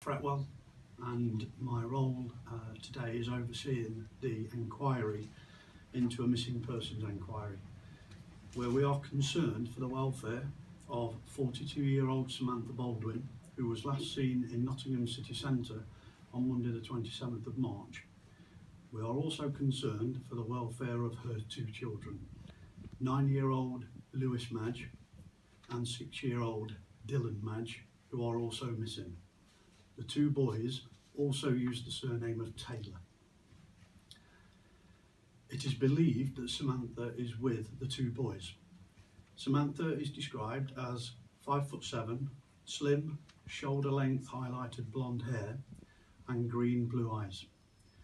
Fretwell, and my role today is overseeing the inquiry into a missing persons inquiry, where we are concerned for the welfare of 42-year-old Samantha Baldwin, who was last seen in Nottingham city centre on Monday the 27th of March. We are also concerned for the welfare of her two children, 9-year-old Lewis Madge and 6-year-old Dylan Madge, who are also missing. The two boys also use the surname of Taylor. It is believed that Samantha is with the two boys. Samantha is described as 5'7", slim, shoulder-length highlighted blonde hair and green-blue eyes.